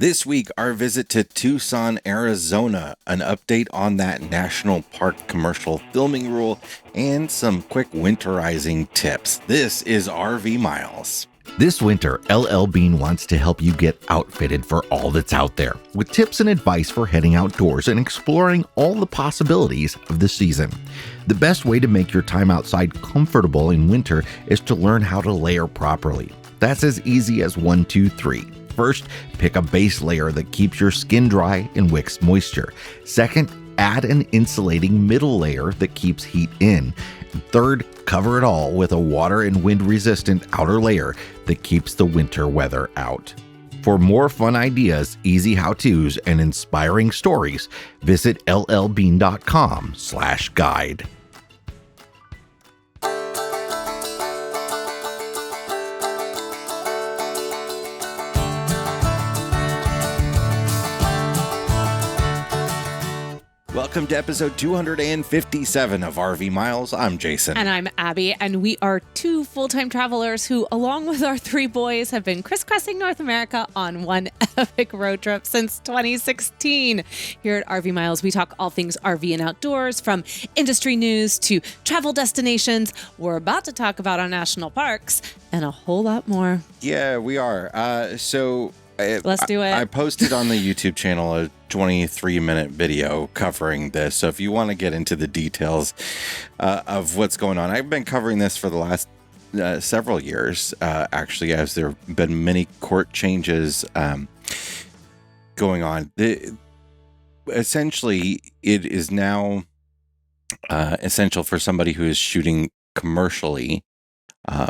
This week, our visit to Tucson, Arizona, an update on that national park commercial filming rule, and some quick winterizing tips. This is RV Miles. This winter, LL Bean wants to help you get outfitted for all that's out there, with tips and advice for heading outdoors and exploring all the possibilities of the season. The best way to make your time outside comfortable in winter is to learn how to layer properly. That's as easy as 1, 2, 3. First, pick a base layer that keeps your skin dry and wicks moisture. Second, add an insulating middle layer that keeps heat in. And third, cover it all with a water and wind resistant outer layer that keeps the winter weather out. For more fun ideas, easy how-tos, and inspiring stories, visit llbean.com/guide. Welcome to episode 257 of RV Miles. I'm Jason. And I'm Abby, and we are two full-time travelers who, along with our three boys, have been crisscrossing North America on one epic road trip since 2016. Here at RV Miles, we talk all things RV and outdoors, from industry news to travel destinations. We're about to talk about our national parks and a whole lot more. Yeah, we are. Let's do it. I posted on the YouTube channel a 23-minute video covering this. So if you want to get into the details of what's going on, I've been covering this for the last several years, actually, as there have been many court changes going on. Essentially, it is now essential for somebody who is shooting commercially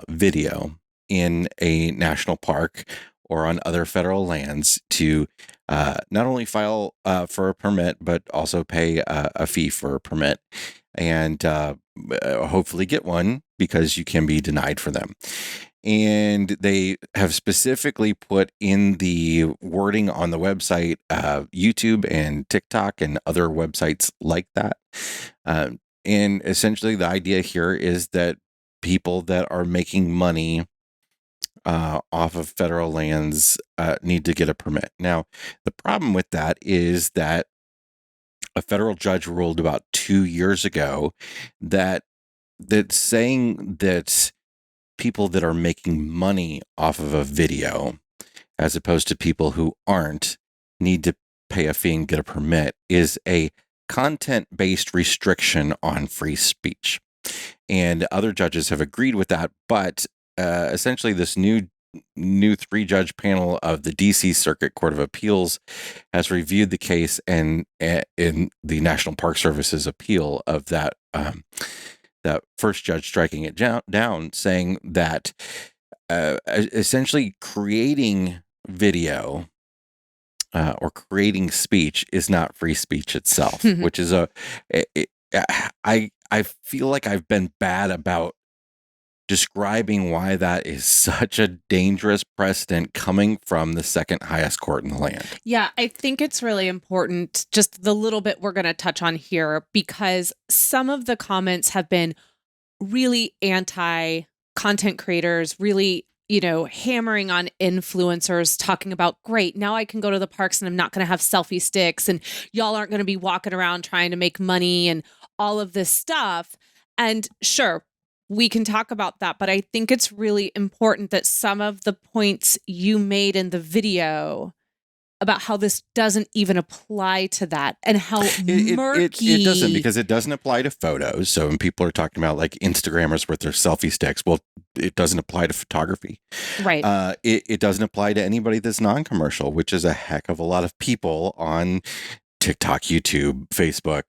video in a national park or on other federal lands to not only file for a permit, but also pay a fee for a permit and hopefully get one, because you can be denied for them. And they have specifically put in the wording on the website, YouTube and TikTok and other websites like that. And essentially the idea here is that people that are making money off of federal lands need to get a permit. Now, the problem with that is that a federal judge ruled about 2 years ago that saying that people that are making money off of a video, as opposed to people who aren't, need to pay a fee and get a permit, is a content-based restriction on free speech. And other judges have agreed with that, but essentially, this new 3-judge panel of the D.C. Circuit Court of Appeals has reviewed the case, and in the National Park Service's appeal of that first judge striking it down, saying that essentially creating video or creating speech is not free speech itself, which is I feel like I've been bad about describing why that is such a dangerous precedent coming from the second highest court in the land. Yeah, I think it's really important, just the little bit we're going to touch on here, because some of the comments have been really anti-content creators, really, hammering on influencers, talking about, great, now I can go to the parks and I'm not going to have selfie sticks, and y'all aren't going to be walking around trying to make money and all of this stuff. And sure, we can talk about that, but I think it's really important that some of the points you made in the video about how this doesn't even apply to that, and how murky... It doesn't, because it doesn't apply to photos. So when people are talking about like Instagrammers with their selfie sticks, well, it doesn't apply to photography. Right. It doesn't apply to anybody that's non-commercial, which is a heck of a lot of people on TikTok, YouTube, Facebook,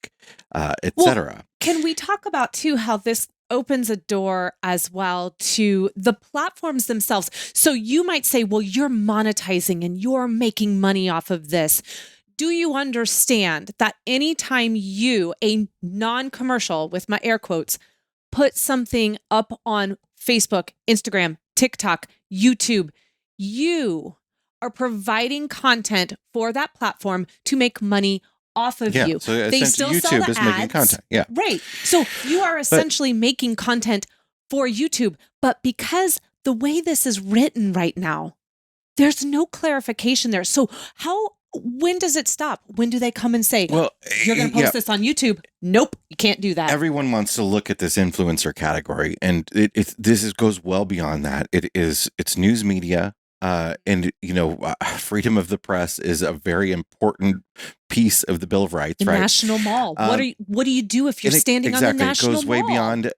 etc. Well, can we talk about too how this opens a door as well to the platforms themselves? So you might say, well, you're monetizing and you're making money off of this. Do you understand that anytime you, a non-commercial, with my air quotes, put something up on Facebook, Instagram, TikTok, YouTube, you are providing content for that platform to make money off of you. So they still YouTube sell the is ads. making content. Yeah. Right. So you are essentially making content for YouTube, but because the way this is written right now, there's no clarification there. So when does it stop? When do they come and say, Well, you're going to post this on YouTube? Nope, you can't do that. Everyone wants to look at this influencer category, and goes well beyond that. It's news media, and freedom of the press is a very important piece of the Bill of Rights. The right? National Mall. What do you do if you're standing on the National Mall? It goes way beyond.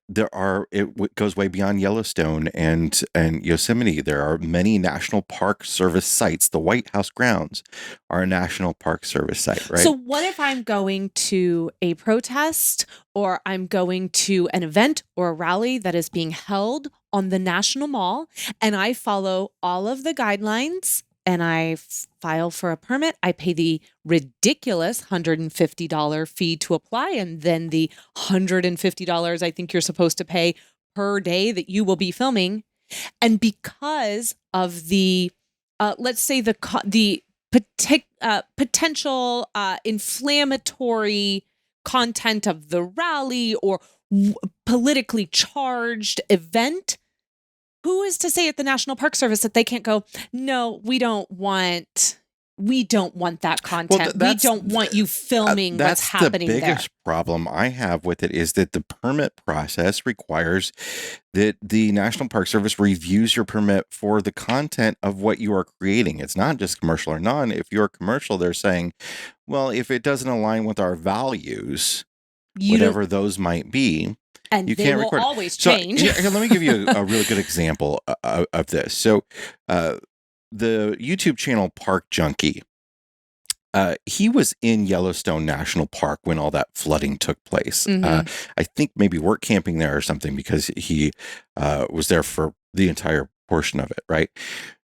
It goes way beyond Yellowstone and Yosemite. There are many National Park Service sites. The White House grounds are a National Park Service site, right? So what if I'm going to a protest, or I'm going to an event or a rally that is being held on the National Mall, and I follow all of the guidelines and I file for a permit? I pay the ridiculous $150 fee to apply, and then the $150 I think you're supposed to pay per day that you will be filming. And because of the, let's say the potential inflammatory content of the rally or politically charged event, who is to say at the National Park Service that they can't go, no, we don't want that content. We don't want you filming what's happening there. The biggest problem I have with it is that the permit process requires that the National Park Service reviews your permit for the content of what you are creating. It's not just commercial or non. If you're commercial, they're saying, well, if it doesn't align with our values, whatever those might be, and you they can't will record. always change. So, let me give you a really good example of this. So, the YouTube channel Park Junkie, he was in Yellowstone National Park when all that flooding took place. Mm-hmm. I think maybe work camping there or something, because he was there for the entire portion of it, right?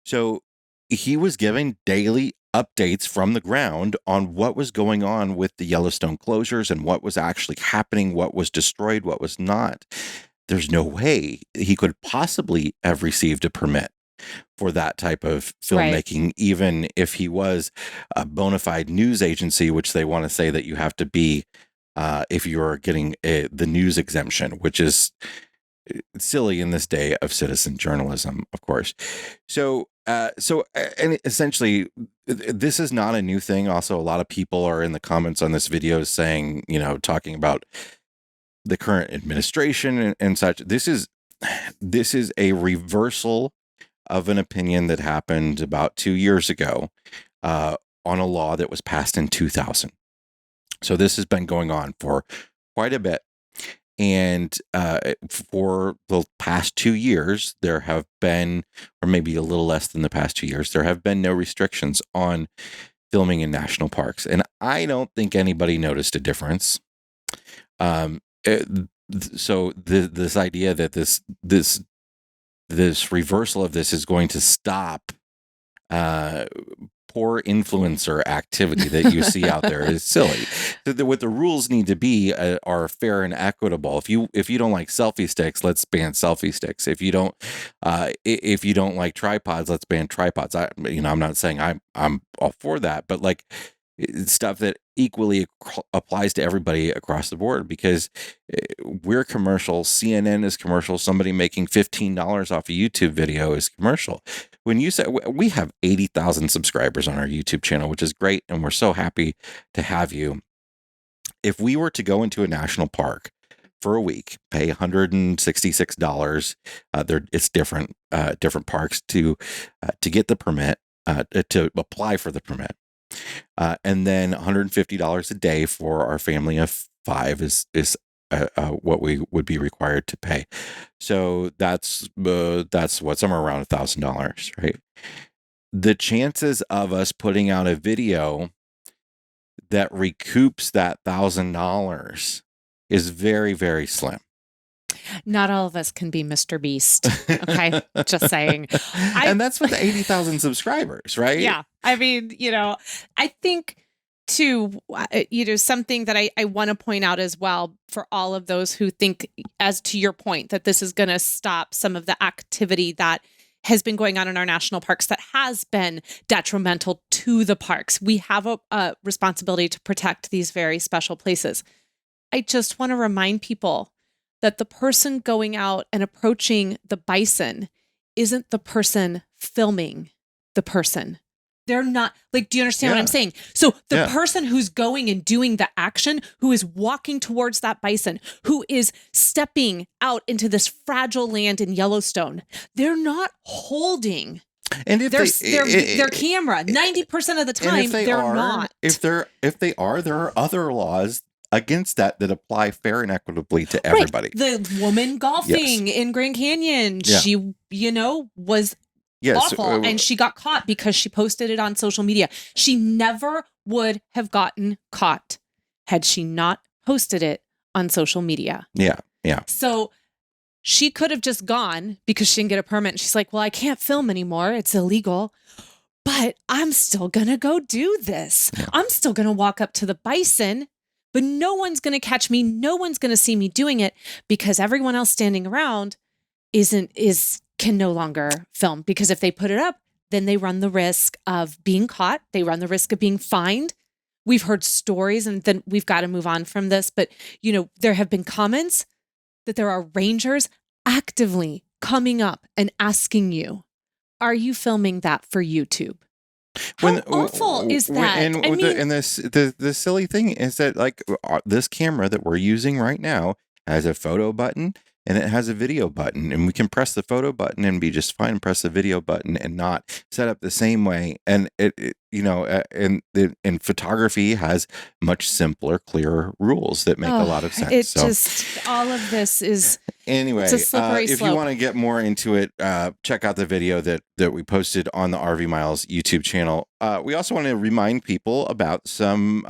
So he was giving daily updates from the ground on what was going on with the Yellowstone closures and what was actually happening, what was destroyed, what was not. There's no way he could possibly have received a permit for that type of filmmaking, right, even if he was a bona fide news agency, which they want to say that you have to be if you're getting the news exemption, which is silly in this day of citizen journalism, of course. So and essentially, this is not a new thing. Also, a lot of people are in the comments on this video saying, talking about the current administration and such. This is a reversal of an opinion that happened about 2 years ago on a law that was passed in 2000. So this has been going on for quite a bit. And for the past 2 years, there have been, or maybe a little less than the past 2 years, there have been no restrictions on filming in national parks. And I don't think anybody noticed a difference. So this idea that this reversal of this is going to stop poor influencer activity that you see out there is silly. What the rules need to be are fair and equitable. If you don't like selfie sticks, let's ban selfie sticks. If you don't like tripods, let's ban tripods. I'm not saying I'm all for that, but like stuff that equally applies to everybody across the board, because we're commercial. CNN is commercial. Somebody making $15 off a YouTube video is commercial. When you say we have 80,000 subscribers on our YouTube channel, which is great, and we're so happy to have you. If we were to go into a national park for a week, pay $166, it's different parks to get the permit, to apply for the permit. And then $150 a day for our family of 5 is what we would be required to pay. So that's what, somewhere around $1,000, right? The chances of us putting out a video that recoups that $1,000 is very, very slim. Not all of us can be Mr. Beast. Okay. Just saying. And that's with 80,000 subscribers, right? Yeah. I mean, I think too, something that I want to point out as well for all of those who think, as to your point, that this is going to stop some of the activity that has been going on in our national parks that has been detrimental to the parks. We have a responsibility to protect these very special places. I just want to remind people that the person going out and approaching the bison isn't the person filming the the person. They're not like, do you understand what I'm saying? So the person who's going and doing the action, who is walking towards that bison, who is stepping out into this fragile land in Yellowstone, they're not holding their camera. 90% of the time, they're not. If they are, there are other laws against that apply fair and equitably to everybody. Right. The woman golfing in Grand Canyon, she, was awful, and she got caught because she posted it on social media. She never would have gotten caught had she not posted it on social media. Yeah. So she could have just gone because she didn't get a permit. And she's like, well, I can't film anymore. It's illegal. But I'm still going to go do this. Yeah. I'm still going to walk up to the bison, but no one's going to catch me. No one's going to see me doing it because everyone else standing around can no longer film, because if they put it up, then they run the risk of being caught. They run the risk of being fined. We've heard stories, and then we've got to move on from this. But, there have been comments that there are rangers actively coming up and asking you, are you filming that for YouTube? How awful is that? The silly thing is that, like, this camera that we're using right now has a photo button and it has a video button, and we can press the photo button and be just fine, press the video button and not set up the same way. And and photography has much simpler, clearer rules that make a lot of sense. All of this is anyway. It's a slippery if slope. you want to get more into it, check out the video that we posted on the RV Miles YouTube channel. We also want to remind people about some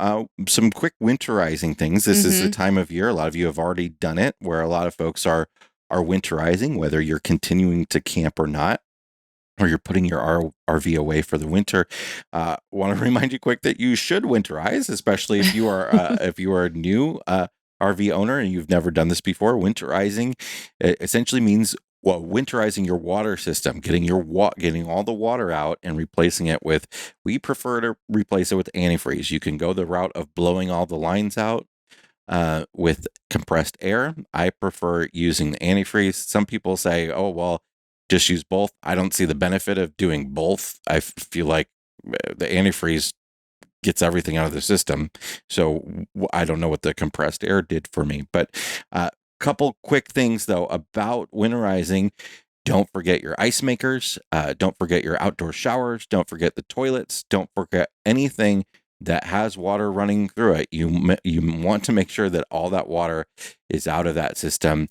quick winterizing things. This is the time of year. A lot of you have already done it, where a lot of folks are winterizing, whether you're continuing to camp or not, or you're putting your RV away for the winter. Want to remind you quick that you should winterize, especially if you are a new RV owner and you've never done this before. Winterizing essentially means winterizing your water system, getting all the water out and replacing it with. We prefer to replace it with antifreeze. You can go the route of blowing all the lines out with compressed air. I prefer using the antifreeze. Some people say, oh, well, just use both. I don't see the benefit of doing both. I feel like the antifreeze gets everything out of the system. So I don't know what the compressed air did for me. But couple quick things, though, about winterizing. Don't forget your ice makers. Don't forget your outdoor showers. Don't forget the toilets. Don't forget anything that has water running through it. You want to make sure that all that water is out of that system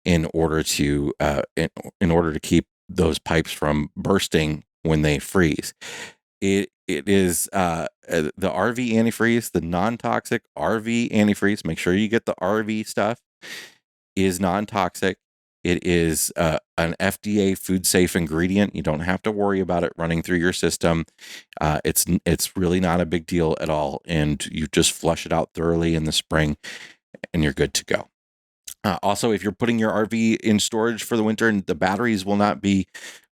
in order to keep those pipes from bursting when they freeze. It is the RV antifreeze, the non-toxic RV antifreeze. Make sure you get the RV stuff. Is non-toxic. It is an FDA food safe ingredient. You don't have to worry about it running through your system. It's really not a big deal at all. And you just flush it out thoroughly in the spring and you're good to go. Also, if you're putting your RV in storage for the winter and the batteries will not be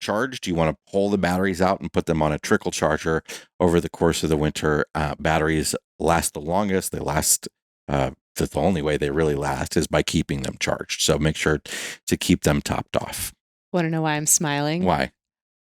charged, you want to pull the batteries out and put them on a trickle charger over the course of the winter. Batteries last the longest. They last the only way they really last is by keeping them charged. So make sure to keep them topped off. Want to know why I'm smiling? Why?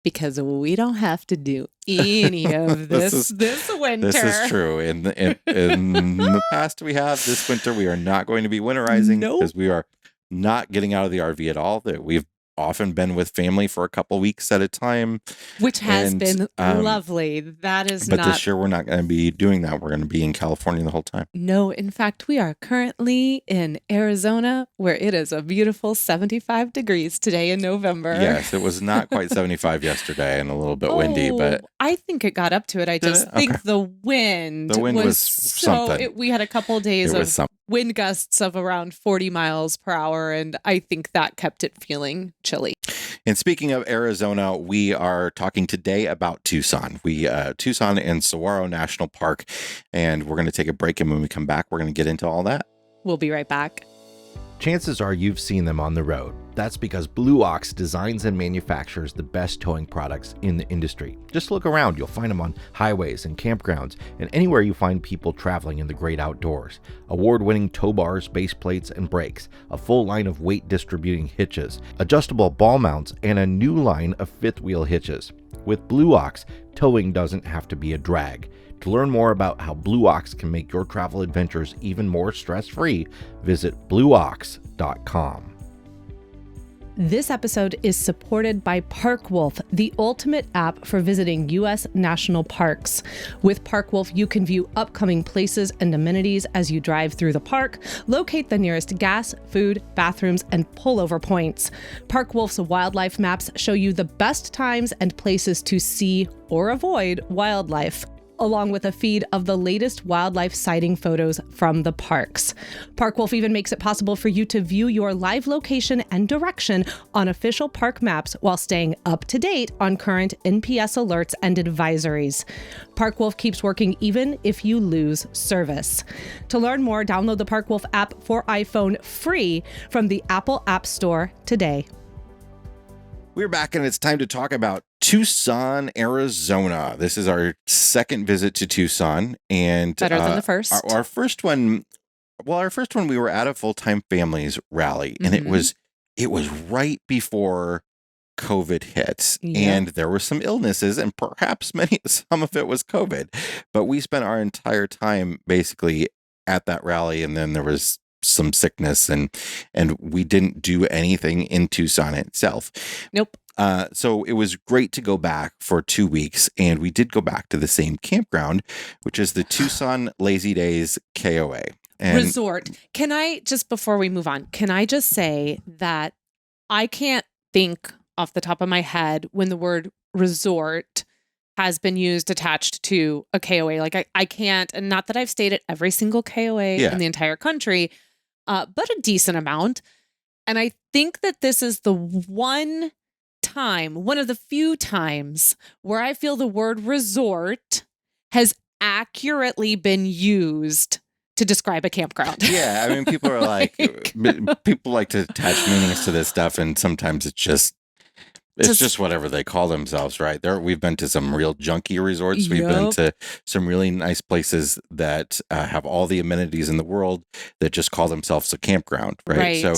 Because we don't have to do any of this winter. This is true. In the past we have, this winter we are not going to be winterizing because we are not getting out of the RV at all. We've often been with family for a couple weeks at a time, which has been lovely. That is, but this year we're not going to be doing that. We're going to be in California the whole time. No, in fact, we are currently in Arizona, where it is a beautiful 75 degrees today in November. Yes, it was not quite 75 yesterday and a little bit windy, but I think it got up to it. I just think the wind was something. We had a couple of days of wind gusts of around 40 miles per hour, and I think that kept it feeling chilly. And speaking of Arizona, we are talking today about Tucson. Tucson and Saguaro National Park, and we're going to take a break, and when we come back, we're going to get into all that. We'll be right back. Chances are you've seen them on the road. That's because Blue Ox designs and manufactures the best towing products in the industry. Just look around, you'll find them on highways and campgrounds and anywhere you find people traveling in the great outdoors. Award-winning tow bars, base plates, and brakes, a full line of weight distributing hitches, adjustable ball mounts, and a new line of fifth wheel hitches. With Blue Ox, towing doesn't have to be a drag. To learn more about how Blue Ox can make your travel adventures even more stress-free, visit blueox.com. This episode is supported by ParkWolf, the ultimate app for visiting U.S. national parks. With ParkWolf, you can view upcoming places and amenities as you drive through the park, locate the nearest gas, food, bathrooms, and pullover points. ParkWolf's wildlife maps show you the best times and places to see or avoid wildlife, along with a feed of the latest wildlife sighting photos from the parks. ParkWolf even makes it possible for you to view your live location and direction on official park maps while staying up to date on current NPS alerts and advisories. ParkWolf keeps working even if you lose service. To learn more, download the ParkWolf app for iPhone free from the Apple App Store today. We're back and it's time to talk about Tucson, Arizona. This is our second visit to Tucson, and Better than the first. Our first one, we were at a full-time families rally, and it was right before COVID hit, and there were some illnesses, and perhaps some of it was COVID, but we spent our entire time basically at that rally, and then there was some sickness, and we didn't do anything in Tucson itself. Nope. So it was great to go back for 2 weeks, and we did go back to the same campground, which is the Tucson Lazy Days KOA. Resort. Can I, just before we move on, can I just say that I can't think off the top of my head when the word resort has been used attached to a KOA. Like I can't, and not that I've stayed at every single KOA in the entire country, but a decent amount. And I think that this is the one of the few times where I feel the word resort has accurately been used to describe a campground. Yeah, I mean, people are like, people like to attach meanings to this stuff, and sometimes it's just whatever they call themselves, right? We've been to some real junky resorts. We've been to some really nice places that have all the amenities in the world that just call themselves a campground, right? So,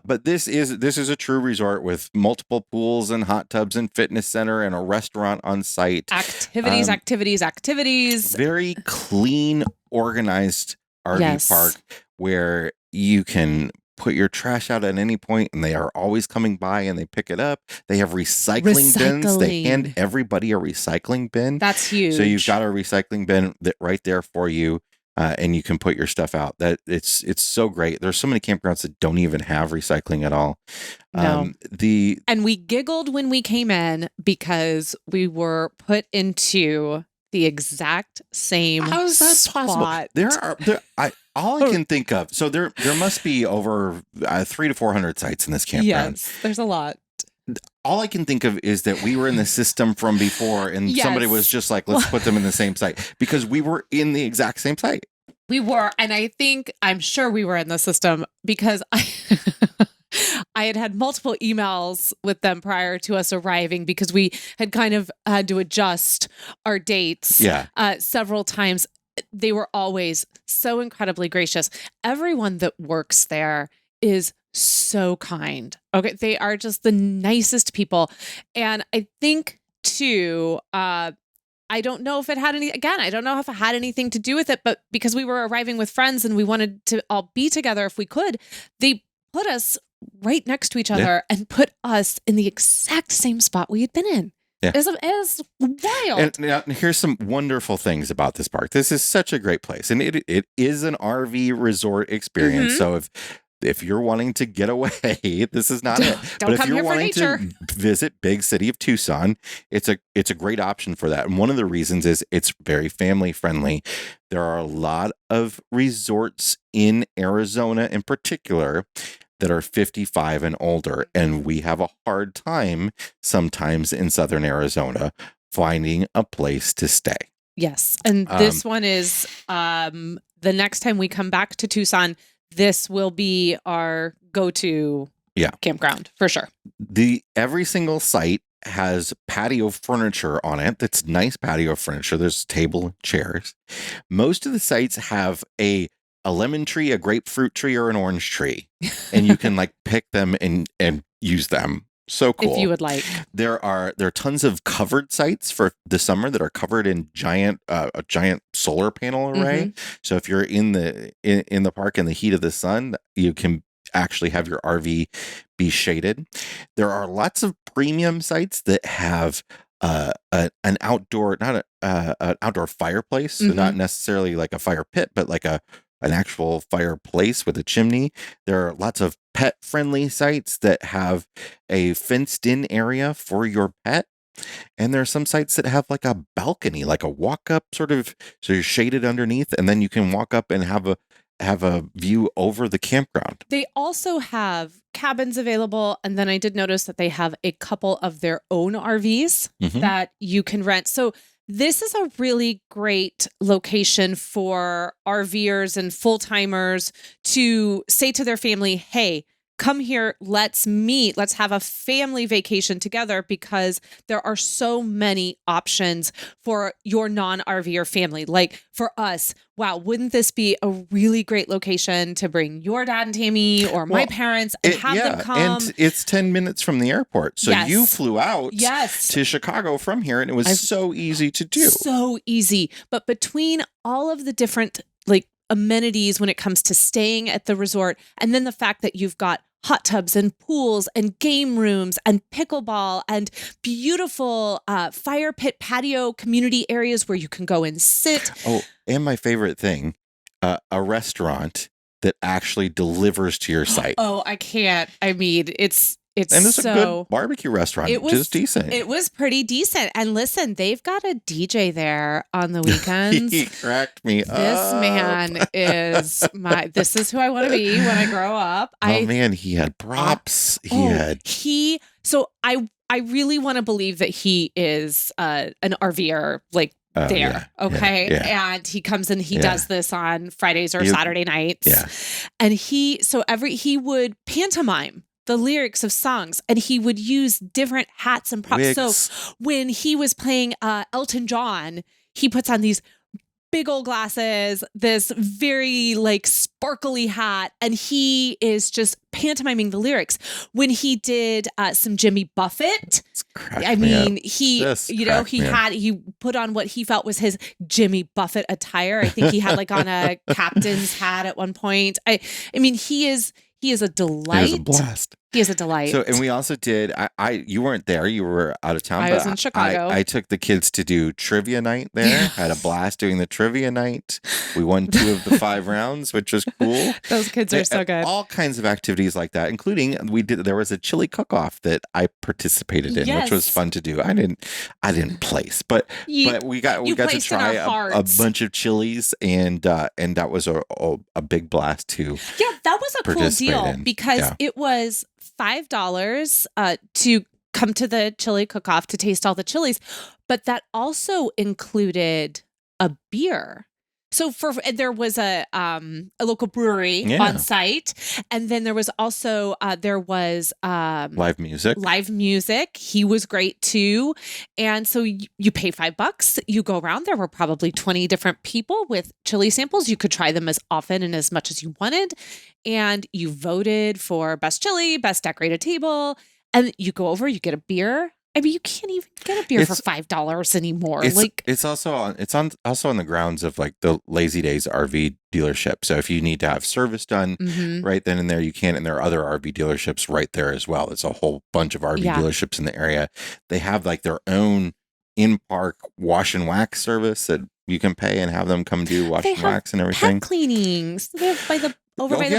but this is a true resort with multiple pools and hot tubs and fitness center and a restaurant on site. Activities. Very clean, organized RV park where you can put your trash out at any point, and they are always coming by and they pick it up. They have recycling bins. They hand everybody a recycling bin. That's huge. So you've got a recycling bin right there for you, and you can put your stuff out. That it's so great. There's so many campgrounds that don't even have recycling at all. No. And we giggled when we came in because we were put into the exact same How is that spot. Possible? All I can think of. So there must be over 300 to 400 sites in this campground. Yes, there's a lot. All I can think of is that we were in the system from before, and somebody was just like, let's put them in the same site, because we were in the exact same site. We were, and I'm sure we were in the system because I had multiple emails with them prior to us arriving because we had kind of had to adjust our dates several times. They were always so incredibly gracious. Everyone that works there is so kind. Okay. They are just the nicest people. And I think too, I don't know if it had anything to do with it, but because we were arriving with friends and we wanted to all be together if we could, they put us right next to each other and put us in the exact same spot we had been in. Yeah. It's wild. And now here's some wonderful things about this park. This is such a great place, and it is an RV resort experience. So if you're wanting to get away, this is not it. But if you're wanting to visit big city of Tucson, it's a great option for that. And one of the reasons is it's very family friendly. There are a lot of resorts in Arizona in particular that are 55 and older, and we have a hard time sometimes in southern Arizona finding a place to stay. Yes, and this one is the next time we come back to Tucson, this will be our go-to campground for sure. Every single site has patio furniture on it. That's nice patio furniture. There's a table and chairs. Most of the sites have a lemon tree, a grapefruit tree, or an orange tree, and you can like pick them and use them. So cool. If you would like. There are tons of covered sites for the summer that are covered in a giant solar panel array. So if you're in the park in the heat of the sun, you can actually have your RV be shaded. There are lots of premium sites that have an outdoor, not an outdoor fireplace, so not necessarily like a fire pit, but like an actual fireplace with a chimney. There are lots of pet-friendly sites that have a fenced-in area for your pet. And there are some sites that have like a balcony, like a walk-up sort of, so you're shaded underneath, and then you can walk up and have a view over the campground. They also have cabins available. And then I did notice that they have a couple of their own RVs that you can rent. So this is a really great location for RVers and full-timers to say to their family, hey, come here, let's meet, let's have a family vacation together, because there are so many options for your non-RVer family. Like for us, wow, wouldn't this be a really great location to bring your dad and Tammy or my parents and have them come? And it's 10 minutes from the airport. So you flew out to Chicago from here, and it was so easy to do. So easy. But between all of the different like amenities when it comes to staying at the resort, and then the fact that you've got hot tubs and pools and game rooms and pickleball and beautiful fire pit patio community areas where you can go and sit. Oh, and my favorite thing, a restaurant that actually delivers to your site. Oh, I can't. I mean, it's and it's a good barbecue restaurant. It was decent. It was pretty decent. And listen, they've got a DJ there on the weekends. He cracked me up. This man is this is who I want to be when I grow up. Man, he had props. So I really want to believe that he is an RVer, like there. Yeah, okay. yeah. And he comes and he does this on Fridays or Saturday nights. Yeah. And he would pantomime the lyrics of songs, and he would use different hats and props. Wigs. So when he was playing Elton John, he puts on these big old glasses, this very like sparkly hat, and he is just pantomiming the lyrics. When he did some Jimmy Buffett, he put on what he felt was his Jimmy Buffett attire. I think he had like on a captain's hat at one point. I mean, he is a delight. He was a blast. He is a delight. So, and we also did, you weren't there, you were out of town. I was in Chicago. I took the kids to do trivia night there. Yes. Had a blast doing the trivia night. We won 2 of the 5 rounds, which was cool. Those kids are so good. All kinds of activities like that, including there was a chili cook-off that I participated in, which was fun to do. I didn't place, but we got to try a bunch of chilies, and that was a big blast too. Yeah, that was a cool deal because it was $5 to come to the chili cook-off to taste all the chilies, but that also included a beer. So there was a local brewery on site, and then there was also live music. He was great too, and so you pay $5. You go around. There were probably 20 different people with chili samples. You could try them as often and as much as you wanted, and you voted for best chili, best decorated table, and you go over. You get a beer. I mean, you can't even get a beer for $5 anymore. It's also on the grounds of like the Lazy Days RV dealership. So if you need to have service done right then and there, you can. And there are other RV dealerships right there as well. There's a whole bunch of RV dealerships in the area. They have like their own in-park wash and wax service that you can pay and have them come do wash and wax and everything. Pet cleanings. They have by the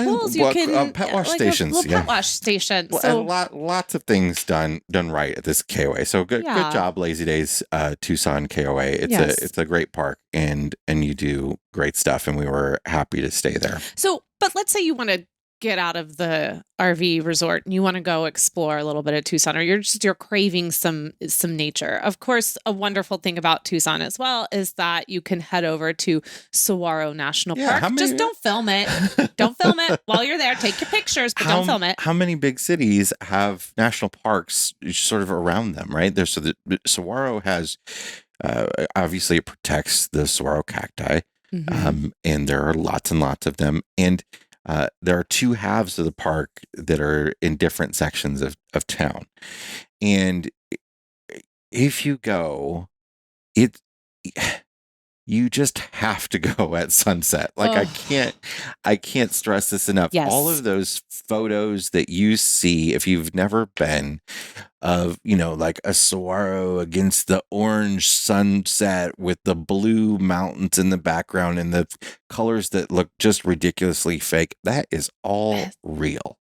pools, you can pet wash stations. Pet wash station. So lots of things done right at this KOA. So good job, Lazy Days, Tucson KOA. It's a great park, and you do great stuff, and we were happy to stay there. So, but let's say you want to get out of the RV resort and you want to go explore a little bit of Tucson, or you're craving some nature. Of course, a wonderful thing about Tucson as well is that you can head over to Saguaro National Park. Just don't film it. Don't film it while you're there. Take your pictures, but don't film it. How many big cities have national parks sort of around them, right? So the Saguaro has, obviously it protects the saguaro cacti, and there are lots and lots of them. And there are two halves of the park that are in different sections of town. And if you go, you just have to go at sunset. Like, I can't stress this enough. Yes. All of those photos that you see, if you've never been, of, like a saguaro against the orange sunset with the blue mountains in the background and the colors that look just ridiculously fake, that is all real.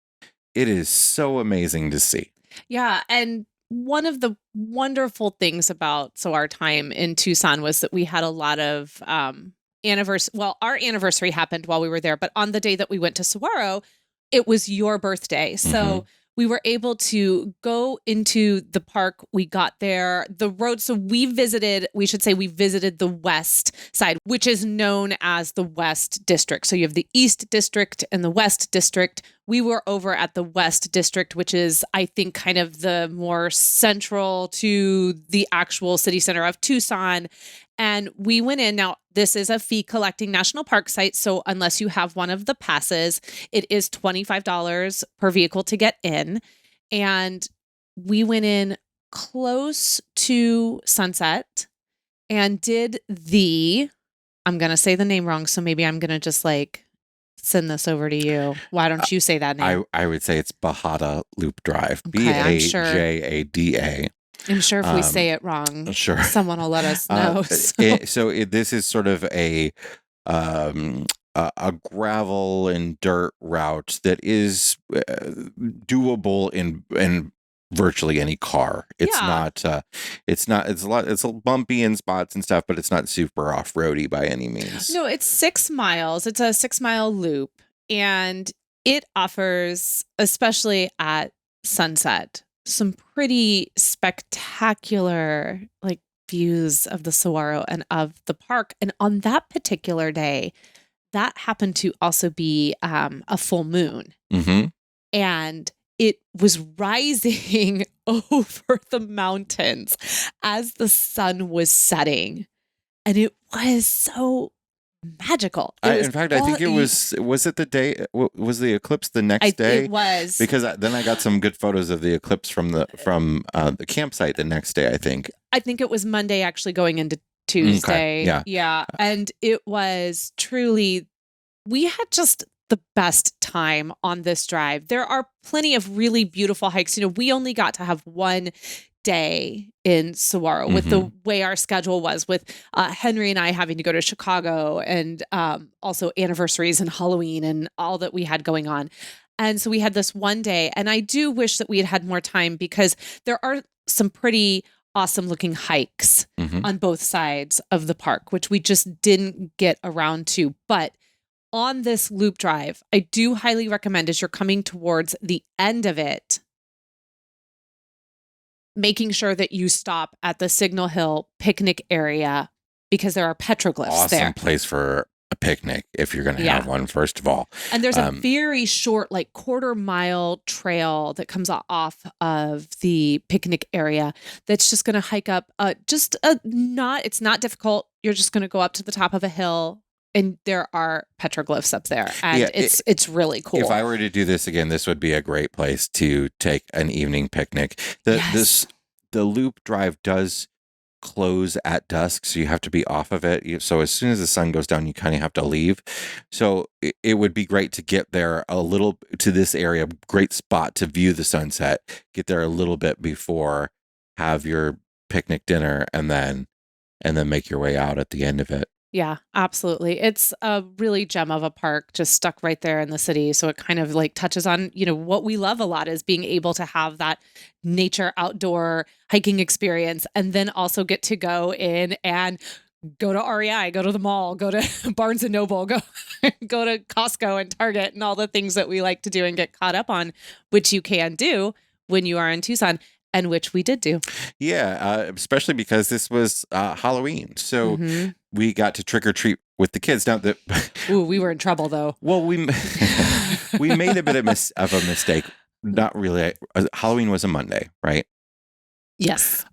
It is so amazing to see. Yeah. And one of the wonderful things about our time in Tucson was that we had a lot of anniversary. Well, our anniversary happened while we were there, but on the day that we went to Saguaro, it was your birthday. So we were able to go into the park. We got there, the road. So we visited the west side, which is known as the West District. So you have the East District and the West District. We were over at the West District, which is, I think, kind of the more central to the actual city center of Tucson. And we went in. Now, this is a fee collecting national park site. So unless you have one of the passes, it is $25 per vehicle to get in. And we went in close to sunset and did I'm going to say the name wrong. So maybe I'm going to just send this over to you. Why don't you say that name? I would say it's Bajada Loop Drive. Okay, Bajada. I'm sure if we say it wrong, someone will let us know. This is sort of a gravel and dirt route that is doable in virtually any car. It's bumpy in spots and stuff, but it's not super off-roady by any means. No, it's 6 miles. It's a 6-mile loop, and it offers, especially at sunset, some pretty spectacular views of the saguaro and of the park. And on that particular day, that happened to also be a full moon. And it was rising over the mountains as the sun was setting. And it was so magical. In fact, I think it was it the day, was the eclipse the next day? It was. Because then I got some good photos of the eclipse from the campsite the next day, I think. I think it was Monday actually going into Tuesday. Okay. Yeah. And it was truly, we had just the best time on this drive. There are plenty of really beautiful hikes. We only got to have one day in Saguaro with the way our schedule was, with Henry and I having to go to Chicago, and also anniversaries and Halloween and all that we had going on. And so we had this one day, and I do wish that we had more time, because there are some pretty awesome looking hikes on both sides of the park, which we just didn't get around to. But on this loop drive, I do highly recommend, as you're coming towards the end of it, making sure that you stop at the Signal Hill picnic area, because there are petroglyphs there. Awesome place for a picnic if you're going to have one, first of all. And there's a very short, 1/4-mile trail that comes off of the picnic area that's just going to hike up. It's not difficult. You're just going to go up to the top of a hill, and there are petroglyphs up there, and it's really cool. If I were to do this again, this would be a great place to take an evening picnic. The loop drive does close at dusk, so you have to be off of it. So as soon as the sun goes down, you kind of have to leave. So it would be great to get there to this area, great spot to view the sunset. Get there a little bit before, have your picnic dinner, and then make your way out at the end of it. Yeah, absolutely. It's a really gem of a park, just stuck right there in the city. So it kind of touches on, what we love a lot, is being able to have that nature outdoor hiking experience, and then also get to go in and go to REI, go to the mall, go to Barnes and Noble, go to Costco and Target and all the things that we like to do and get caught up on, which you can do when you are in Tucson, and which we did do. Yeah, especially because this was Halloween. So Mhm. we got to trick or treat with the kids. Now that Ooh, we were in trouble though. well, we made a bit of a mistake. Not really. Halloween was a Monday, right? Yes.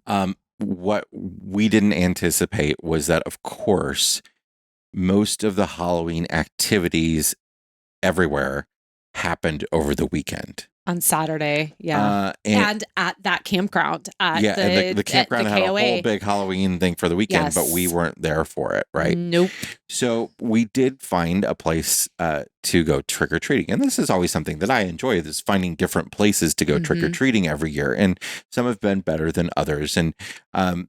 What we didn't anticipate was that, of course, most of the Halloween activities everywhere happened over the weekend. On Saturday, yeah. And at that campground. yeah, and the campground had a KOA. whole big Halloween thing for the weekend, but we Yes. weren't there for it, right? Nope. So we did find a place to go trick-or-treating. And this is always something that I enjoy, is finding different places to go Mhm. trick-or-treating every year. And some have been better than others. And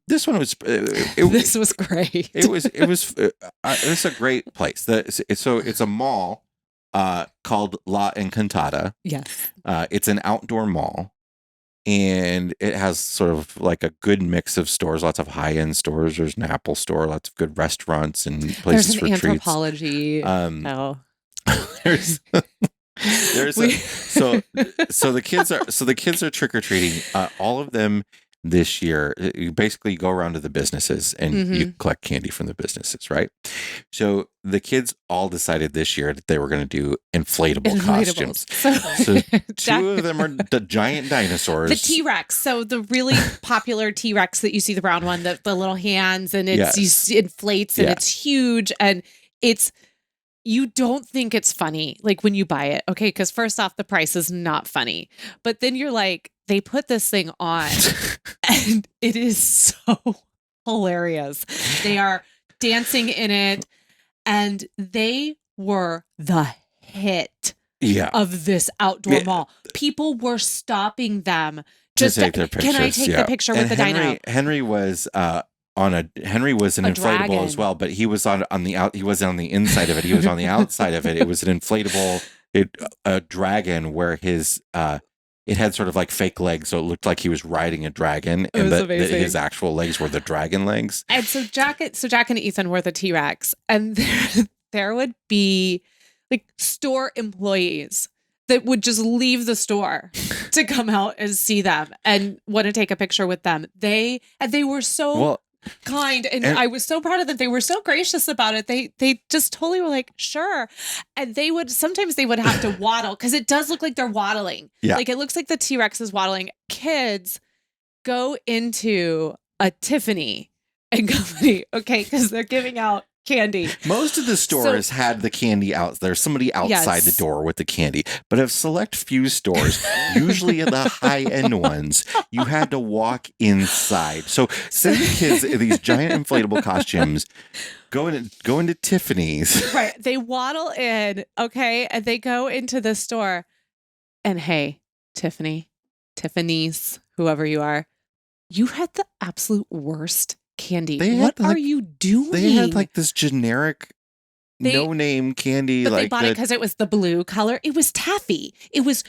this one was... This was great. It was a great place. So it's a mall called La Encantada. Yes. It's an outdoor mall, and it has sort of like a good mix of stores, lots of high-end stores. There's an Apple store, lots of good restaurants and places There's for an treats. anthropology. There's so the kids are trick-or-treating. All of them this year. You basically go around to the businesses and you collect candy from the businesses, right? So the kids all decided this year that they were going to do inflatable costumes. So two of them are the giant dinosaurs. The T-Rex. So the really popular T-Rex that you see, the brown one, the little hands, and it inflates and it's huge, and you don't think it's funny, like when you buy it, okay? Because first off, the price is not funny. But then you're like, they put this thing on and it is so hilarious. They are dancing in it, and they were the hit of this outdoor mall. People were stopping them just to take their pictures. Can I take the picture with the dino? Henry was Henry was an inflatable dragon as well, but he was on the he wasn't on the inside of it. He was on the outside of it. It was an inflatable a dragon where his it had sort of like fake legs, so it looked like he was riding a dragon, and his actual legs were the dragon legs. And so Jack and Ethan were the T-Rex, and there would be like store employees that would just leave the store to come out and see them and want to take a picture with them. They were so kind, and I was so proud of them. They were so gracious about it. They just totally were like, sure. And sometimes they would have to waddle, because it does look like they're waddling. Yeah. Like it looks like the T-Rex is waddling. Kids, go into a Tiffany and Company, okay, because they're giving out candy. Most of the stores had the candy out. There's somebody outside the door with the candy. But a select few stores, usually the high-end ones, you had to walk inside. So send the kids in these giant inflatable costumes, go into Tiffany's. Right. They waddle in, okay, and they go into the store. And hey, Tiffany's, whoever you are, you had the absolute worst candy. What are you doing? They had like this generic no-name candy. But they bought it because it was the blue color. It was taffy. It was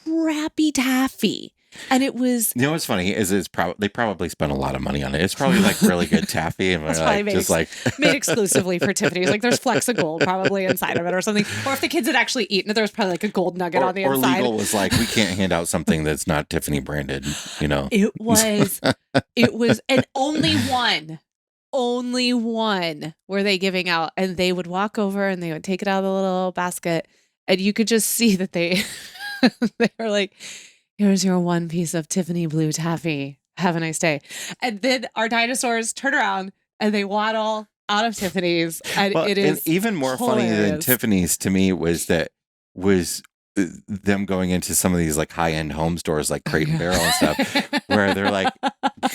crappy taffy. And it was... You know what's funny is they probably spent a lot of money on it. It's probably like really good taffy. And it's probably made exclusively for Tiffany's. Like there's flecks of gold probably inside of it or something. Or if the kids had actually eaten it, there was probably like a gold nugget on the inside. Or legal was like, we can't hand out something that's not Tiffany branded, you know. It was, and only one were they giving out. And they would walk over and they would take it out of the little basket. And you could just see that they were like, here's your one piece of Tiffany blue taffy. Have a nice day. And then our dinosaurs turn around and they waddle out of Tiffany's. And it is and even more hilarious. Funny than Tiffany's to me was them going into some of these like high-end home stores like Crate and Barrel and stuff, where they're like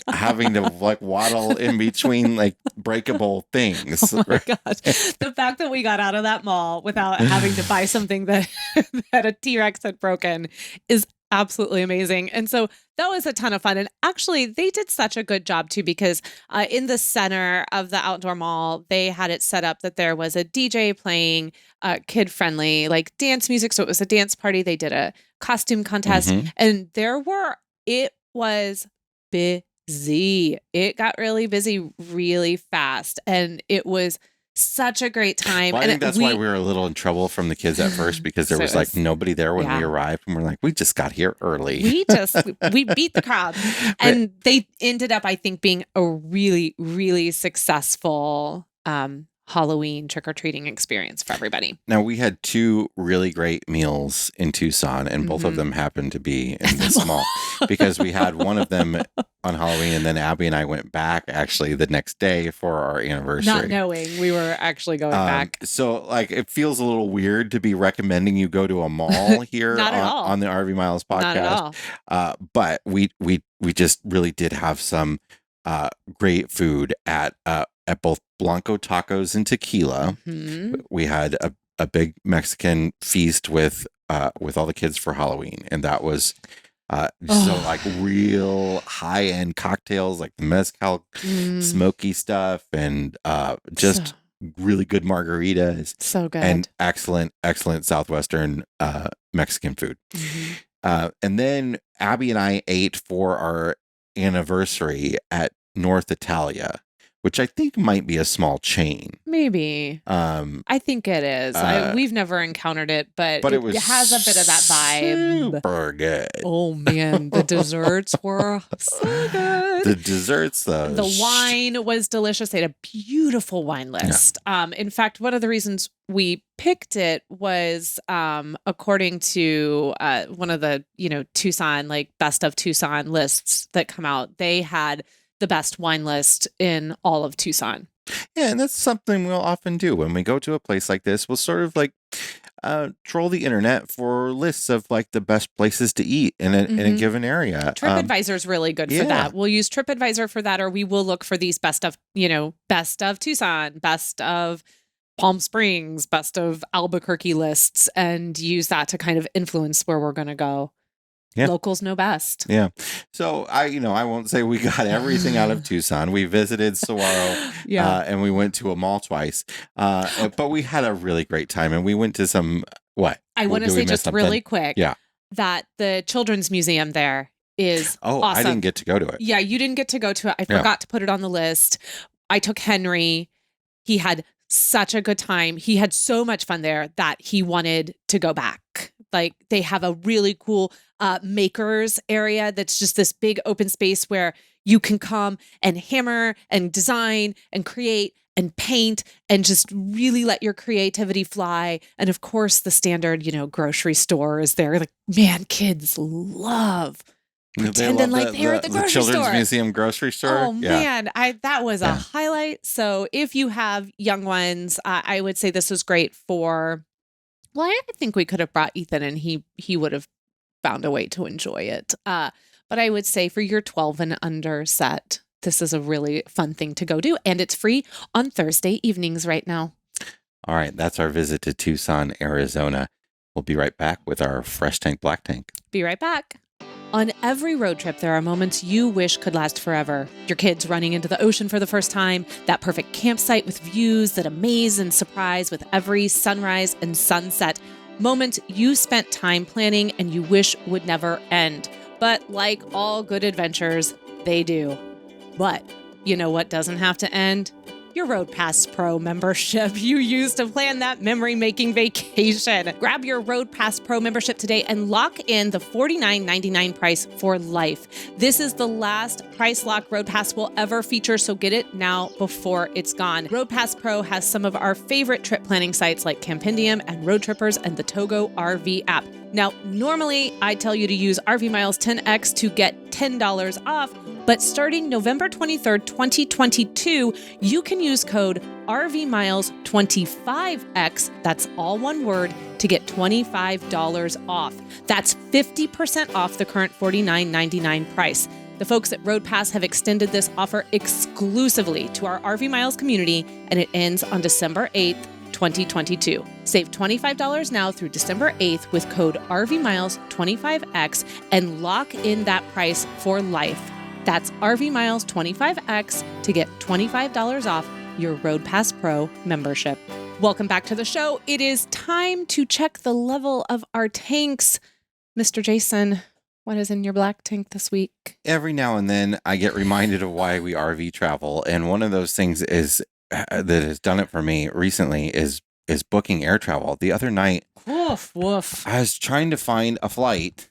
having to like waddle in between like breakable things. Oh my gosh. The fact that we got out of that mall without having to buy something that a T-Rex had broken is absolutely amazing. And so that was a ton of fun. And actually, they did such a good job too, because in the center of the outdoor mall, they had it set up that there was a DJ playing kid-friendly like dance music. So it was a dance party. They did a costume contest, and it was It got really busy really fast, and it was such a great time. Well, I and think that's why we were a little in trouble from the kids at first, because there So was it was- nobody there when we yeah. arrived, and we're like, we just got here early. we beat the crowd, and they ended up, I think, being a really, really successful Halloween trick-or-treating experience for everybody. Now, we had 2 really great meals in Tucson, and both of them happened to be in this mall, because we had one of them on Halloween, and then Abby and I went back actually the next day for our anniversary. Not knowing we were actually going back. So it feels a little weird to be recommending you go to a mall here on the RV Miles podcast. Not at all. But we just really did have some great food at both Blanco Tacos and Tequila. We had a big Mexican feast with all the kids for Halloween, and that was real high end cocktails, like the mezcal, smoky stuff, and just really good margaritas. So good. And excellent Southwestern Mexican food. And then Abby and I ate for our anniversary at North Italia, which I think might be a small chain. Maybe. I think it is. We've never encountered it, but it has a bit of that vibe. Super good. Oh, man. The desserts were so good. The desserts, though. The wine was delicious. They had a beautiful wine list. Yeah. In fact, one of the reasons we picked it was according to one of the, Tucson, best of Tucson lists that come out. They had the best wine list in all of Tucson. Yeah, and that's something we'll often do when we go to a place like this. We'll sort of troll the internet for lists of the best places to eat in a given area. TripAdvisor is really good for that. We'll use TripAdvisor for that, or we will look for these best of Tucson, best of Palm Springs, best of Albuquerque lists, and use that to kind of influence where we're going to go. Yeah. Locals know best. Yeah. So I won't say we got everything out of Tucson. We visited Saguaro, and we went to a mall twice. But we had a really great time, and we went to some, what? I want to say just really quick that the Children's Museum there is awesome. I didn't get to go to it. Yeah, you didn't get to go to it. I forgot to put it on the list. I took Henry. He had such a good time. He had so much fun there that he wanted to go back. They have a really cool makers area that's just this big open space where you can come and hammer and design and create and paint and just really let your creativity fly. And of course, the standard, grocery store is there. Kids love pretending they're at the grocery store. Children's Museum grocery store. Oh man, that was a highlight. So if you have young ones, I would say this is great for. Well, I think we could have brought Ethan, and he would have found a way to enjoy it. But I would say for your 12 and under set, this is a really fun thing to go do, and it's free on Thursday evenings right now. All right, that's our visit to Tucson, Arizona. We'll be right back with our Fresh Tank Black Tank. Be right back. On every road trip, there are moments you wish could last forever. Your kids running into the ocean for the first time, that perfect campsite with views that amaze and surprise with every sunrise and sunset. Moments you spent time planning and you wish would never end. But like all good adventures, they do. But you know what doesn't have to end? Your Road Pass Pro membership you used to plan that memory-making vacation. Grab your Road Pass Pro membership today and lock in the $49.99 price for life. This is the last price lock Road Pass will ever feature, so get it now before it's gone. Road Pass Pro has some of our favorite trip planning sites like Campendium and Road Trippers and the Togo RV app. Now, normally I tell you to use RV Miles 10X to get $10 off, but starting November 23rd, 2022, you can use code RVMiles25X, that's all one word, to get $25 off. That's 50% off the current $49.99 price. The folks at Road Pass have extended this offer exclusively to our RV Miles community, and it ends on December 8th, 2022. Save $25 now through December 8th with code RVMiles25X and lock in that price for life. That's RVMiles25X to get $25 off your Road Pass Pro membership. Welcome back to the show. It is time to check the level of our tanks. Mr. Jason, What is in your black tank this week? Every now and then I get reminded of why we RV travel. And one of those things is that has done it for me recently is booking air travel. The other night, Woof, woof. I was trying to find a flight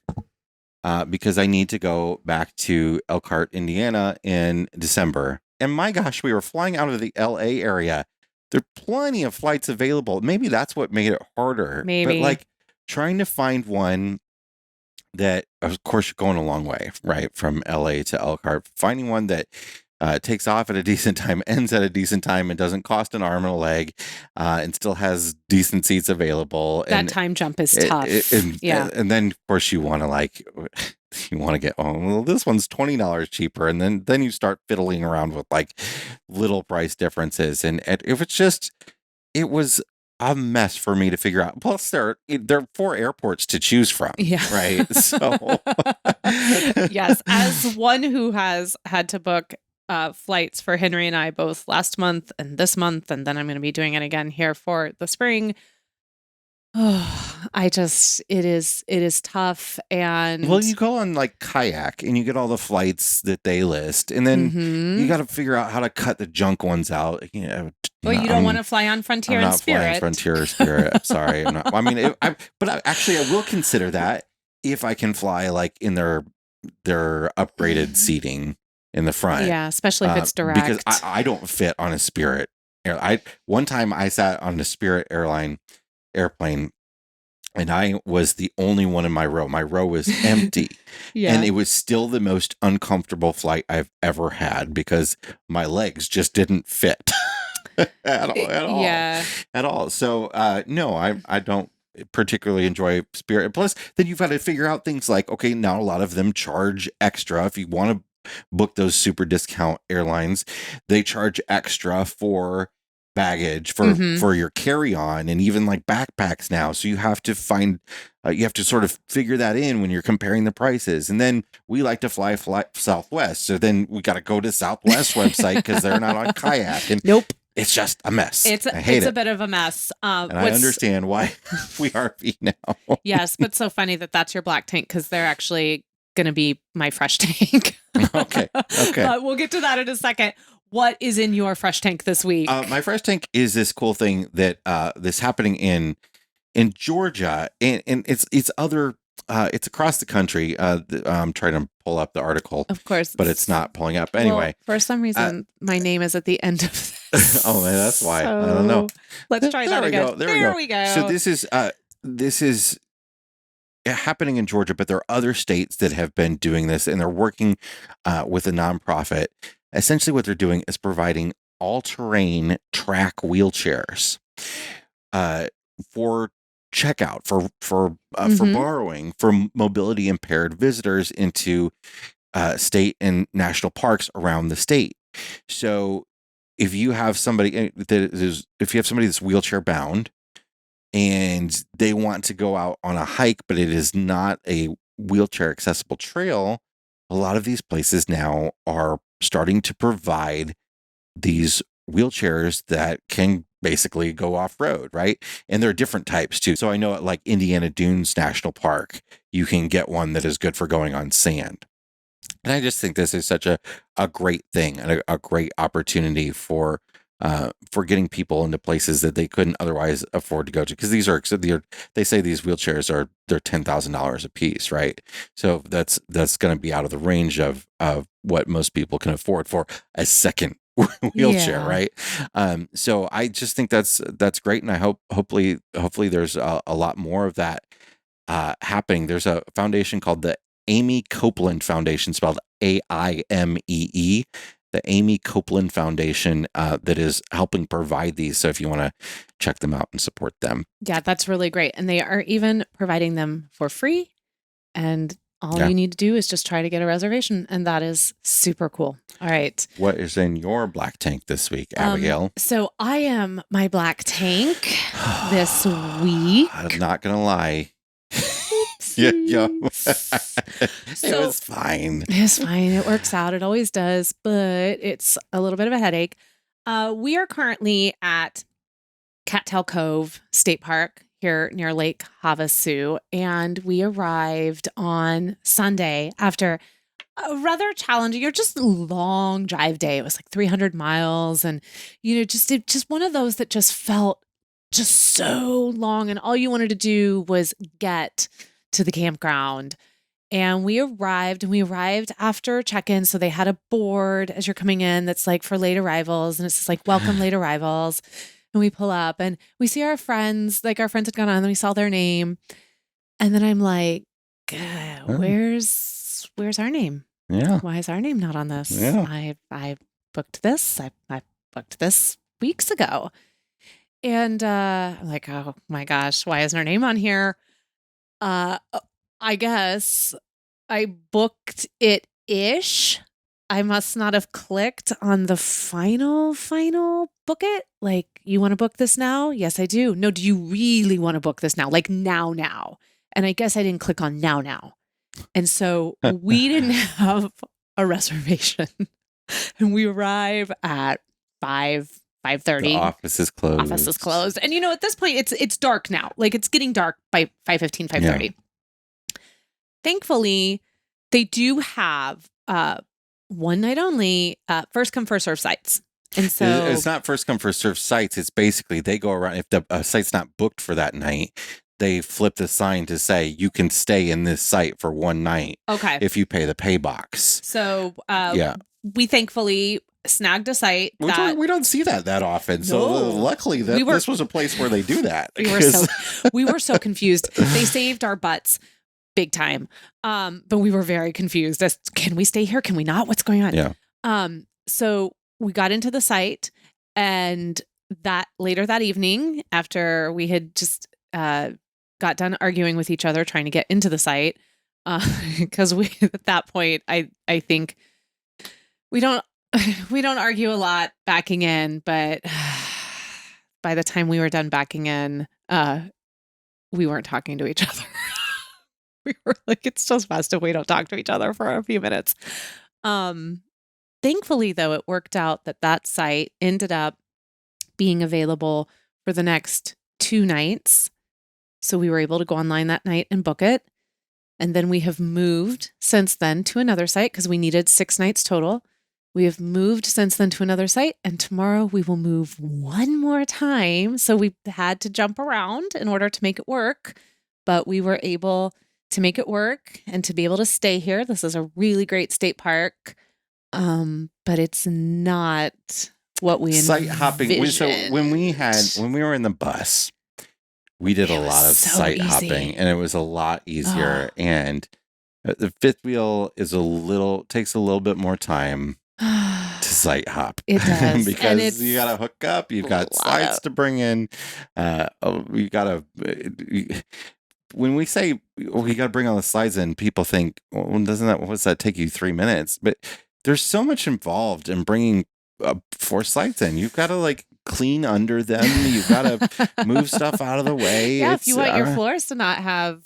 because I need to go back to Elkhart, Indiana in December. And my gosh, we were flying out of the LA area. There are plenty of flights available. Maybe that's what made it harder. Maybe. But like trying to find one that, of course, you're going a long way, right? From LA to Elkhart. Finding one that takes off at a decent time, ends at a decent time, and doesn't cost an arm and a leg, and still has decent seats available. That And time jump is tough. Yeah. And then, of course, you want to get, oh, well, this one's $20 cheaper. And then you start fiddling around with like little price differences. And it was a mess for me to figure out. Plus, there are 4 airports to choose from. Yeah. Right. So, Yes. As one who has had to book flights for Henry and I both last month and this month, and then I'm going to be doing it again here for the spring. Oh, it is tough. And well, you go on like Kayak and you get all the flights that they list, and then you got to figure out how to cut the junk ones out. Well, you don't want to fly on Frontier I'm and not Spirit. flying Frontier or Spirit. I'm sorry. I'm not. I mean, actually, I will consider that if I can fly like in their upgraded seating in the front. Yeah, especially if it's direct. Because I don't fit on a Spirit. One time I sat on a Spirit airplane, and I was the only one in my row. My row was empty. Yeah. And it was still the most uncomfortable flight I've ever had because my legs just didn't fit at all. Yeah. At all. So, no, I don't particularly enjoy Spirit. Plus, then you've got to figure out things like, okay, now a lot of them charge extra. If you want to book those super discount airlines, they charge extra for baggage for your carry-on and even like backpacks now. So you have to you have to sort of figure that in when you're comparing the prices. And then we like to fly Southwest. So then we got to go to Southwest website because they're not on Kayak. And nope. It's just a mess. It's a bit of a mess. And I understand why we RV now. Yes, but so funny that's your black tank because they're actually going to be my fresh tank. Okay. We'll get to that in a second. What is in your fresh tank this week? My fresh tank is this cool thing that that's happening in Georgia, and it's across the country. I'm trying to pull up the article, of course, but it's not pulling up anyway. Well, for some reason, my name is at the end of this. Oh, man, that's why. I don't know. Let's try that again. There we go. So this is happening in Georgia, but there are other states that have been doing this, and they're working with a nonprofit. Essentially, what they're doing is providing all-terrain track wheelchairs for checkout, for borrowing, for mobility impaired visitors into state and national parks around the state. So, if you have somebody that's wheelchair bound and they want to go out on a hike, but it is not a wheelchair accessible trail, a lot of these places now are starting to provide these wheelchairs that can basically go off-road, right? And there are different types too. So I know at like Indiana Dunes National Park, you can get one that is good for going on sand. And I just think this is such a great thing and a great opportunity for getting people into places that they couldn't otherwise afford to go to. Because they say these wheelchairs they're $10,000 a piece, right? So that's going to be out of the range of what most people can afford for a second wheelchair, right? So I just think that's great, and I hopefully there's a lot more of that happening. There's a foundation called the Amy Copeland Foundation, spelled AIMEE. The Amy Copeland Foundation that is helping provide these. So if you want to check them out and support them. Yeah, that's really great. And they are even providing them for free. And all you need to do is just try to get a reservation. And that is super cool. All right. What is in your black tank this week, Abigail? So I am my black tank this week. I'm not going to lie. Yeah. It was fine. It's fine. It works out. It always does, but it's a little bit of a headache. We are currently at Cattail Cove State Park here near Lake Havasu. And we arrived on Sunday after a rather challenging or just long drive day. It was like 300 miles. And, just one of those that just felt just so long. And all you wanted to do was get to the campground. And we arrived after check-in. So they had a board as you're coming in that's like for late arrivals. And it's just like, welcome late arrivals. And we pull up and we see our friends, like our friends had gone on and we saw their name. And then I'm like, where's our name? Yeah. Why is our name not on this? Yeah. I booked this. I booked this weeks ago. And I'm like, oh my gosh, why isn't our name on here? I guess I booked it-ish. I must not have clicked on the final book it. Like, you want to book this now? Yes, I do. No, do you really want to book this now? Like now. And I guess I didn't click on now. And so we didn't have a reservation. And we arrive at 5:30. The office is closed. And at this point it's dark now. Like, it's getting dark by 5:15, 5:30. Yeah. Thankfully, they do have one night only first come first serve sites. And so it's not first come first serve sites. It's basically they go around. If the site's not booked for that night, they flip the sign to say you can stay in this site for one night. Okay. If you pay the pay box. So we thankfully snagged a site. We don't see that often. So luckily this was a place where they do that. We were so confused. They saved our butts big time. But we were very confused as can we stay here? Can we not? What's going on? Yeah. So we got into the site, and later that evening, after we had just got done arguing with each other trying to get into the site, because we at that point I think we don't argue a lot backing in, but by the time we were done backing in, we weren't talking to each other. We were like, it's just best if we don't talk to each other for a few minutes. Thankfully, though, it worked out that site ended up being available for the next 2 nights. So we were able to go online that night and book it. And then we have moved since then to another site because we needed 6 nights total. We have moved since then to another site, and tomorrow we will move one more time. So we had to jump around in order to make it work, but we were able to make it work and to be able to stay here. This is a really great state park, but it's not what we site hopping. So when we were in the bus, we did a lot of site hopping, and it was a lot easier. And the fifth wheel takes a little bit more time to site hop. It does. Because you got to hook up. You've got slides to bring in. You got to. When we say we got to bring all the slides in, people think, well, what's that take you 3 minutes? But there's so much involved in bringing 4 slides in. You've got to clean under them. You've got to move stuff out of the way. Yeah, if you want your floors to not have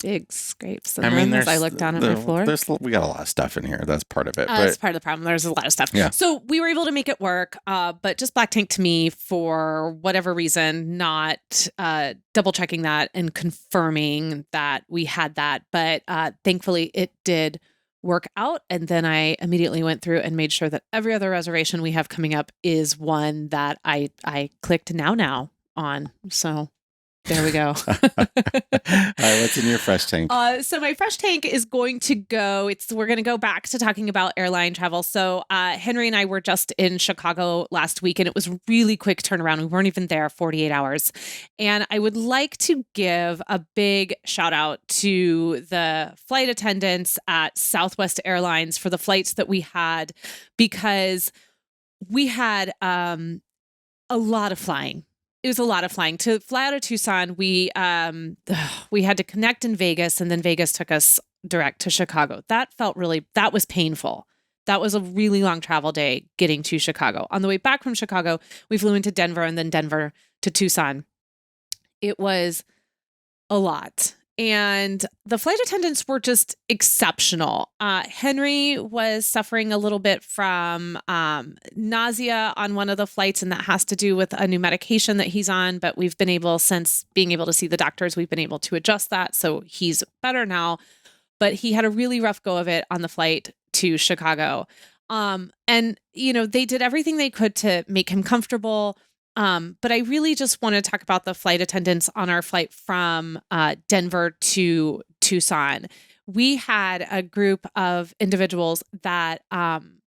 big scrapes. And as I look down at my floor, we got a lot of stuff in here. That's part of it. That's part of the problem. There's a lot of stuff. Yeah. So we were able to make it work, but just Black Tank to me, for whatever reason, not double checking that and confirming that we had that. But thankfully it did work out. And then I immediately went through and made sure that every other reservation we have coming up is one that I clicked now on. So there we go. All right, what's in your fresh tank? So my fresh tank is going to go. We're going to go back to talking about airline travel. So Henry and I were just in Chicago last week, and it was really quick turnaround. We weren't even there 48 hours. And I would like to give a big shout out to the flight attendants at Southwest Airlines for the flights that we had, because we had a lot of flying. It was a lot of flying. To fly out of Tucson, we had to connect in Vegas, and then Vegas took us direct to Chicago. That was painful. That was a really long travel day getting to Chicago. On the way back from Chicago, we flew into Denver, and then Denver to Tucson. It was a lot. And the flight attendants were just exceptional. Henry was suffering a little bit from nausea on one of the flights, and that has to do with a new medication that he's on. But we've been able, since being able to see the doctors, we've been able to adjust that. So he's better now. But he had a really rough go of it on the flight to Chicago. And, they did everything they could to make him comfortable. But I really just want to talk about the flight attendants on our flight from Denver to Tucson. We had a group of individuals that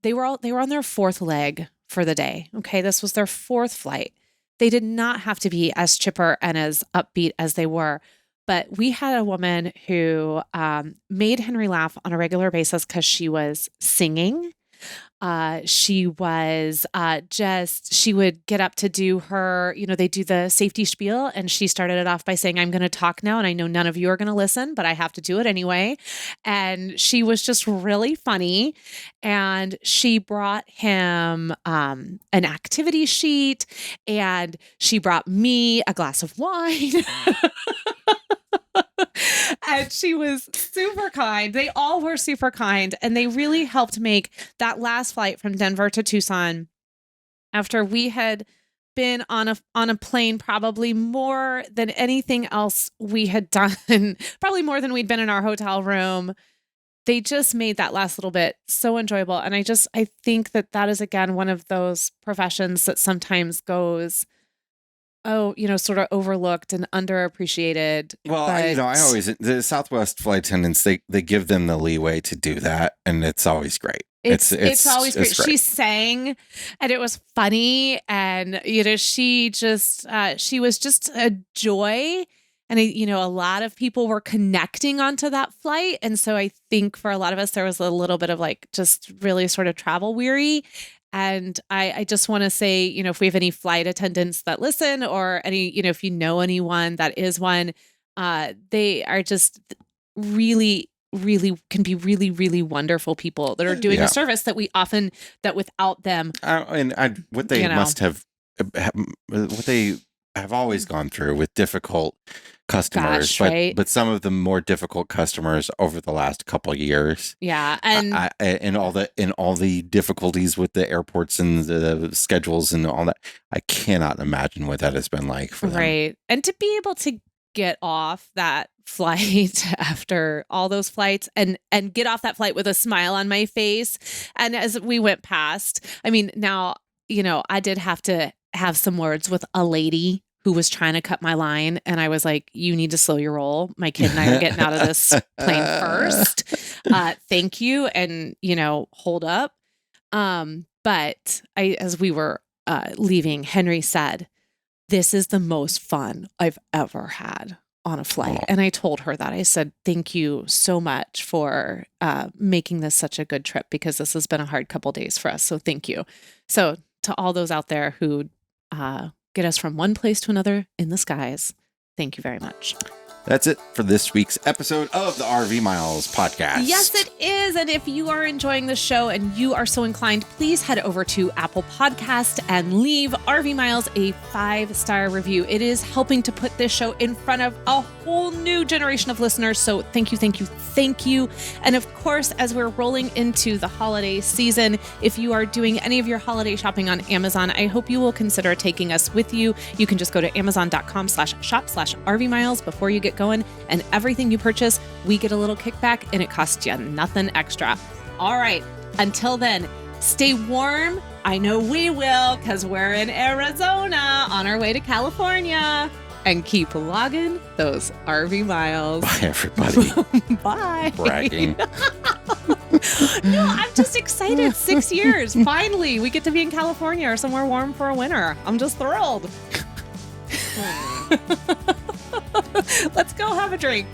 they were on their fourth leg for the day. Okay, this was their fourth flight. They did not have to be as chipper and as upbeat as they were. But we had a woman who made Henry laugh on a regular basis because she was singing. She was she would get up to do her, they do the safety spiel, and she started it off by saying, "I'm going to talk now, and I know none of you are going to listen, but I have to do it anyway." And she was just really funny. And she brought him an activity sheet, and she brought me a glass of wine. And she was super kind. They all were super kind. And they really helped make that last flight from Denver to Tucson, after we had been on a plane probably more than anything else we had done, probably more than we'd been in our hotel room. They just made that last little bit so enjoyable. And I think that is, again, one of those professions that sometimes goes, sort of overlooked and underappreciated. Well, I always, the Southwest flight attendants, they give them the leeway to do that, and it's always great. It's always great. She sang, and it was funny, and she was just a joy, and a lot of people were connecting onto that flight, and so I think for a lot of us there was a little bit of just really sort of travel weary. And I just want to say, if we have any flight attendants that listen, or any, if you know anyone that is one, they are just really, really can be really, really wonderful people that are doing a service that without them. What they must have, what they have always gone through with difficult customers, but some of the more difficult customers over the last couple of years. Yeah, and all the difficulties with the airports and the schedules and all that, I cannot imagine what that has been like for them. Right, and to be able to get off that flight after all those flights and get off that flight with a smile on my face, and as we went past, now I did have to have some words with a lady who was trying to cut my line. And I was like, "You need to slow your roll. My kid and I are getting out of this plane first. Thank you. And, hold up." But as we were leaving, Henry said, "This is the most fun I've ever had on a flight." Oh. And I told her that. I said, "Thank you so much for making this such a good trip, because this has been a hard couple days for us. So thank you." So to all those out there who get us from one place to another in the skies, thank you very much. That's it for this week's episode of the RV Miles podcast. Yes, it is. And if you are enjoying the show and you are so inclined, please head over to Apple Podcast and leave RV Miles a 5-star review. It is helping to put this show in front of a whole new generation of listeners. So thank you, thank you, thank you. And of course, as we're rolling into the holiday season, if you are doing any of your holiday shopping on Amazon, I hope you will consider taking us with you. You can just go to amazon.com/shop/RV Miles before you get going, and everything you purchase, we get a little kickback, and it costs you nothing extra. All right, until then, stay warm. I know we will, because we're in Arizona on our way to California, and keep logging those RV miles. Bye, everybody. Bye. Bragging. No, I'm just excited. 6 years. Finally, we get to be in California or somewhere warm for a winter. I'm just thrilled. Let's go have a drink.